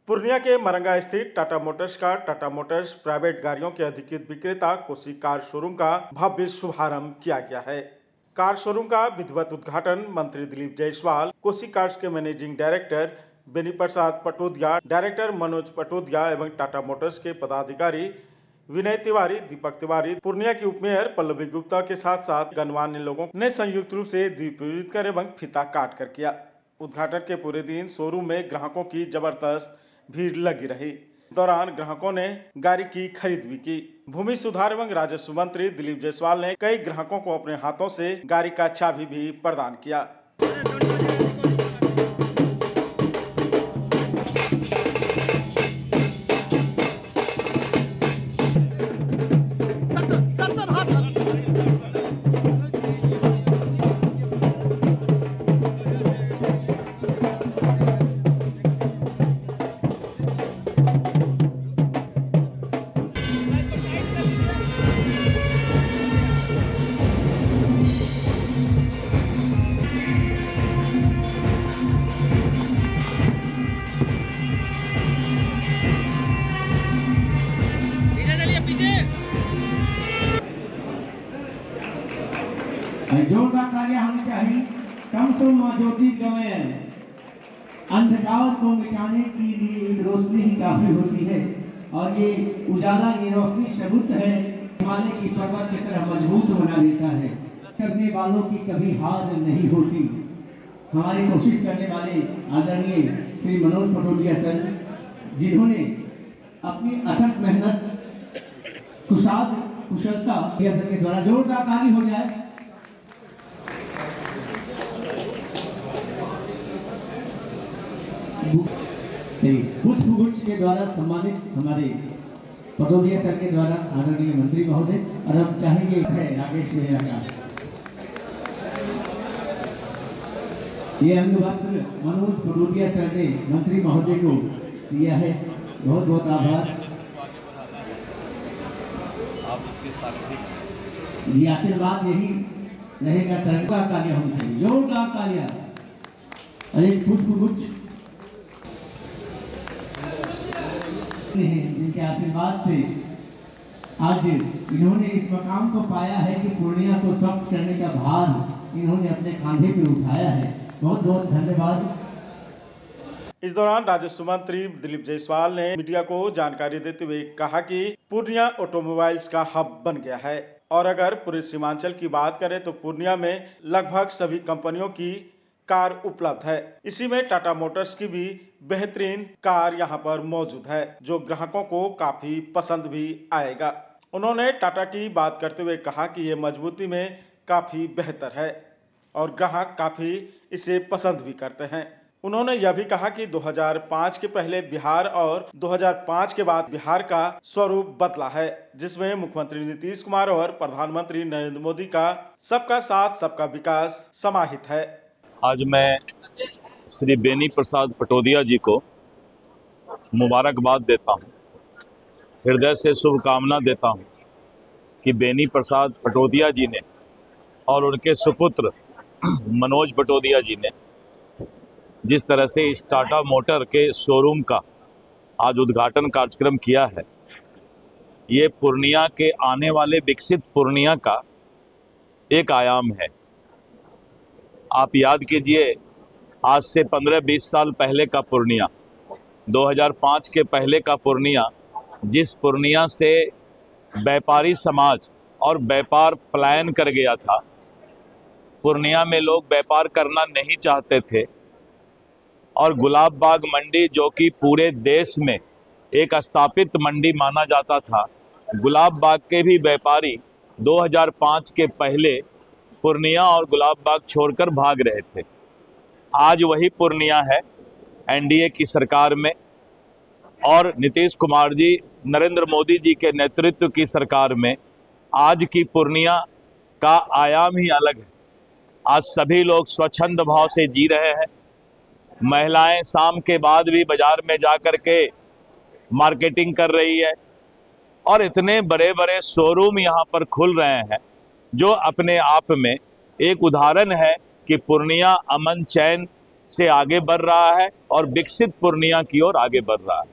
पूर्णिया के मरंगा स्थित टाटा मोटर्स का टाटा मोटर्स प्राइवेट गाड़ियों के अधिकृत विक्रेता कोसी कार शोरूम का भव्य शुभारंभ किया गया है। कार शोरूम का विधिवत उद्घाटन मंत्री दिलीप जायसवाल, कोसी कार्स के managing director Beni Prasad Patodia, director Manoj Patodia एवं टाटा मोटर्स के पदाधिकारी विनय तिवारी, दीपक तिवारी, पूर्णिया की उप मेयर पल्लवी गुप्ता के साथ साथ गणमान्य लोगों ने संयुक्त रूप से दीप प्रज्वलित कर एवं फीता काट कर किया। उद्घाटन के पूरे दिन शोरूम में ग्राहकों की जबरदस्त भीड़ लगी रही। इस दौरान ग्राहकों ने गाड़ी की खरीद भी की। भूमि सुधार एवं राजस्व मंत्री दिलीप जायसवाल ने कई ग्राहकों को अपने हाथों से गाड़ी का चाबी भी प्रदान किया। जोरदार तालियां होनी चाहिए। तमसो ज्योति गमय, अंधकार को मिटाने के लिए एक रोशनी ही काफी होती है और ये उजाला, ये रोशनी सबूत है हिमालय की पर्वत की तरह मजबूत बना देता है। करने वालों की कभी हार नहीं होती। हमारी कोशिश करने वाले आदरणीय श्री मनोज पटोदिया सर, जिन्होंने अपनी अथक मेहनत कुशलता के द्वारा जोरदार ताली हो जाए। पुष्पगुच्छ के द्वारा सम्मानित हमारे पटोदिया सर के द्वारा आदरणीय मंत्री महोदय, और हम चाहेंगे है राकेश भैया का ये अंगवस्त्र मनोज पटोदिया सर ने मंत्री महोदय को दिया है। बहुत बहुत आभार। ये आशीर्वाद यही रहेगा। सरकार तालियां होनी चाहिए, जोरदार तालियां। अरे पुष्पगुच्छ जिनके आशीर्वाद से आज इन्होंने इस मकाम को पाया है कि पूर्णिया को स्वच्छ करने का भार इन्होंने अपने कांधे पर उठाया है। बहुत बहुत धन्यवाद। इस दौरान राजस्व मंत्री दिलीप जायसवाल ने मीडिया को जानकारी देते हुए कहा कि पूर्णिया ऑटोमोबाइल्स का हब बन गया है और अगर पूरे सीमांचल की बात करें तो पूर्णिया में लगभग सभी कंपनियों की कार उपलब्ध है। इसी में टाटा मोटर्स की भी बेहतरीन कार यहाँ पर मौजूद है जो ग्राहकों को काफी पसंद भी आएगा। उन्होंने टाटा की बात करते हुए कहा कि ये मजबूती में काफी बेहतर है और ग्राहक काफी इसे पसंद भी करते हैं। उन्होंने यह भी कहा कि 2005 के पहले बिहार और 2005 के बाद बिहार का स्वरूप बदला है, जिसमें मुख्यमंत्री नीतीश कुमार और प्रधानमंत्री नरेंद्र मोदी का सबका साथ सबका विकास समाहित है। आज मैं श्री बेनी प्रसाद पटोदिया जी को मुबारकबाद देता हूं, हृदय से शुभकामना देता हूं कि बेनी प्रसाद पटोदिया जी ने और उनके सुपुत्र मनोज पटोदिया जी ने जिस तरह से इस टाटा मोटर के शोरूम का आज उद्घाटन कार्यक्रम किया है, ये पूर्णिया के आने वाले विकसित पूर्णिया का एक आयाम है। आप याद कीजिए, आज से 15-20 साल पहले का पूर्णिया, 2005 के पहले का पूर्णिया, जिस पूर्णिया से व्यापारी समाज और व्यापार पलायन कर गया था, पूर्णिया में लोग व्यापार करना नहीं चाहते थे और गुलाब बाग मंडी, जो कि पूरे देश में एक स्थापित मंडी माना जाता था, गुलाब बाग के भी व्यापारी 2005 के पहले पूर्णिया और गुलाब बाग छोड़कर भाग रहे थे। आज वही पूर्णिया है एनडीए की सरकार में और नीतीश कुमार जी, नरेंद्र मोदी जी के नेतृत्व की सरकार में आज की पूर्णिया का आयाम ही अलग है। आज सभी लोग स्वच्छंद भाव से जी रहे हैं। महिलाएं शाम के बाद भी बाजार में जाकर के मार्केटिंग कर रही है और इतने बड़े बड़े शोरूम यहाँ पर खुल रहे हैं, जो अपने आप में एक उदाहरण है कि पूर्णिया अमन चैन से आगे बढ़ रहा है और विकसित पूर्णिया की ओर आगे बढ़ रहा है।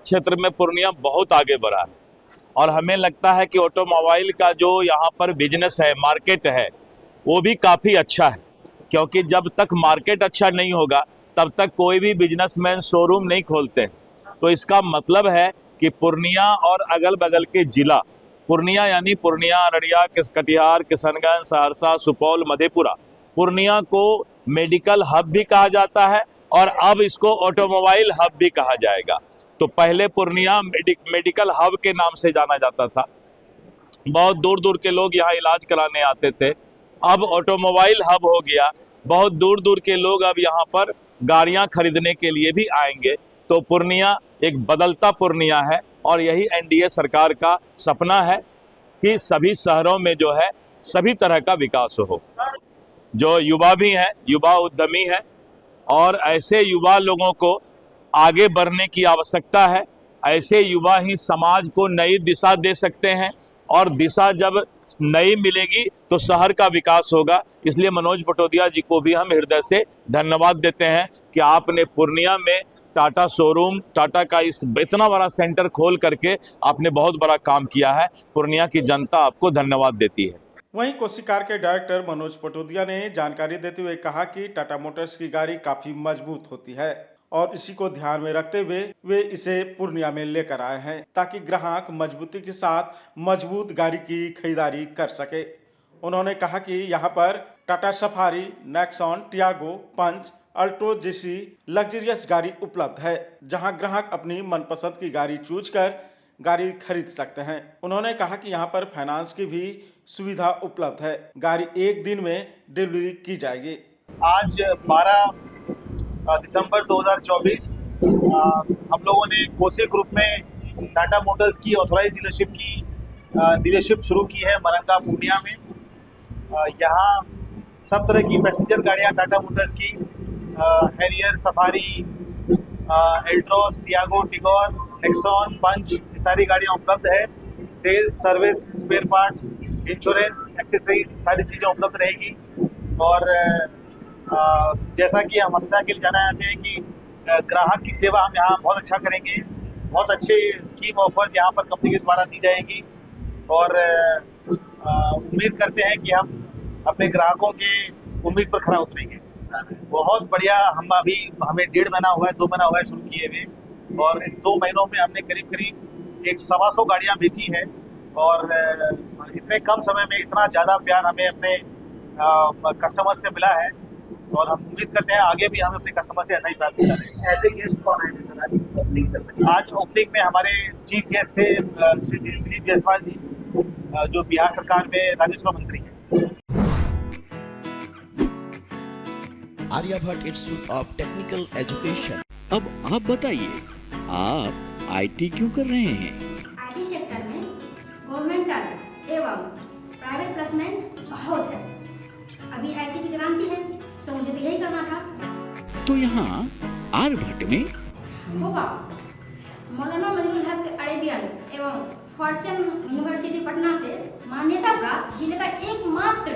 क्षेत्र में पूर्णिया बहुत आगे बढ़ा है और हमें लगता है कि ऑटोमोबाइल का जो यहाँ पर बिजनेस है, मार्केट है, वो भी काफ़ी अच्छा है, क्योंकि जब तक मार्केट अच्छा नहीं होगा तब तक कोई भी बिजनेसमैन शोरूम नहीं खोलते। तो इसका मतलब है कि पूर्णिया और अगल बगल के जिला, पूर्णिया यानी पूर्णिया, अररिया, कटिहार, किशनगंज, सहरसा, सुपौल, मधेपुरा, पूर्णिया को मेडिकल हब भी कहा जाता है और अब इसको ऑटोमोबाइल हब भी कहा जाएगा। तो पहले पूर्णिया मेडिकल हब के नाम से जाना जाता था, बहुत दूर दूर के लोग यहाँ इलाज कराने आते थे। अब ऑटोमोबाइल हब हो गया, बहुत दूर दूर के लोग अब यहाँ पर गाड़ियाँ खरीदने के लिए भी आएंगे। तो पूर्णिया एक बदलता पूर्णिया है और यही एनडीए सरकार का सपना है कि सभी शहरों में जो है सभी तरह का विकास हो। जो युवा भी हैं, युवा उद्यमी हैं और ऐसे युवा लोगों को आगे बढ़ने की आवश्यकता है। ऐसे युवा ही समाज को नई दिशा दे सकते हैं और दिशा जब नई मिलेगी तो शहर का विकास होगा। इसलिए मनोज पटोदिया जी को भी हम हृदय से धन्यवाद देते हैं कि आपने पूर्णिया में टाटा शोरूम, टाटा का इस इतना बड़ा सेंटर खोल करके आपने बहुत बड़ा काम किया है। पूर्णिया की जनता आपको धन्यवाद देती है। वहीं कोशिकार के डायरेक्टर मनोज पटोदिया ने जानकारी देते हुए कहा कि टाटा मोटर्स की गाड़ी काफी मजबूत होती है और इसी को ध्यान में रखते हुए वे इसे पूर्णिया में लेकर आए हैं ताकि ग्राहक मजबूती के साथ मजबूत गाड़ी की खरीदारी कर सके। उन्होंने कहा कि यहाँ पर टाटा सफारी, नेक्सॉन, टियागो, पंच, अल्टो जैसी लग्जरियस गाड़ी उपलब्ध है, जहाँ ग्राहक अपनी मनपसंद की गाड़ी चूज कर गाड़ी खरीद सकते हैं। उन्होंने कहा कि यहाँ पर फाइनेंस की भी सुविधा उपलब्ध है, गाड़ी एक दिन में डिलीवरी की जाएगी। आज 12 दिसंबर 2024 हम लोगों ने कोसे ग्रुप में टाटा मोटर्स की ऑथराइज डीलरशिप की डीलरशिप शुरू की है मरंगा पूर्णिया में। यहाँ सब तरह की पैसेंजर गाड़ियाँ टाटा मोटर्स की Harrier, Safari, Altroz, Tiago, Tigor, Nexon, Punch, ये सारी गाड़ियाँ उपलब्ध है। Sales, service, spare parts, insurance, accessories, सारी चीज़ें उपलब्ध रहेगी। और जैसा कि हम हमेशा के लिए जाना चाहते हैं कि ग्राहक की सेवा हम यहाँ बहुत अच्छा करेंगे। बहुत अच्छे स्कीम ऑफर्स यहाँ पर कंपनी के द्वारा दी जाएंगी और उम्मीद करते हैं कि हम अपने ग्राहकों के उम्मीद पर खरा उतरेंगे। बहुत बढ़िया। हमें 1.5 महीना हुआ है, 2 महीना हुआ है शुरू किए हुए और इस 2 महीनों में हमने करीब 100 गाड़ियाँ बेची हैं और इतने कम समय में इतना ज़्यादा प्यार हमें अपने कस्टमर से मिला है और हम उम्मीद करते हैं आगे भी हम अपने कस्टमर से ऐसा ही प्राप्त करें। ऐसे गेस्ट कौन आए आज ओपनिंग में हमारे चीफ गेस्ट थे श्री दिलीप जायसवाल जी, जो बिहार सरकार में राजस्व मंत्री हैं। Aryabhatta institute of technical education. अब आप बताइए, आप आईटी क्यों कर रहे हैं? आईटी सेक्टर में गवर्नमेंटल एवं प्राइवेट प्लेसमेंट बहुत है। अभी आईटी की क्रांति है, सो मुझे तो यही करना था। तो यहाँ आर्यभट्ट में होगा मौलाना मजरूल हक अरेबियन एवं फॉर्च्यून यूनिवर्सिटी पटना से मान्यता प्राप्त जिले का एकमात्र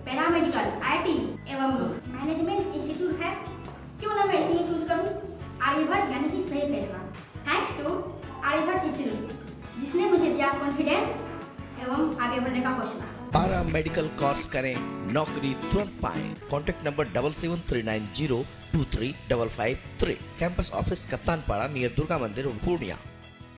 पैरामेडिकल आईटी एवं मैनेजमेंट इंस्टीट्यूट है। क्यों ना मैं इसे चूज करूं? आर्यभट्ट यानी कि सही फैसला। थैंक्स टू आर्यभट्ट इंस्टीट्यूट, जिसने मुझे दिया कॉन्फिडेंस एवं आगे बढ़ने का हौसला। पारा मेडिकल कोर्स करें, नौकरी तुरंत पाएं। Contact number 7739023553। Campus office Kaptanpara near Durga मंदिर, पूर्णिया।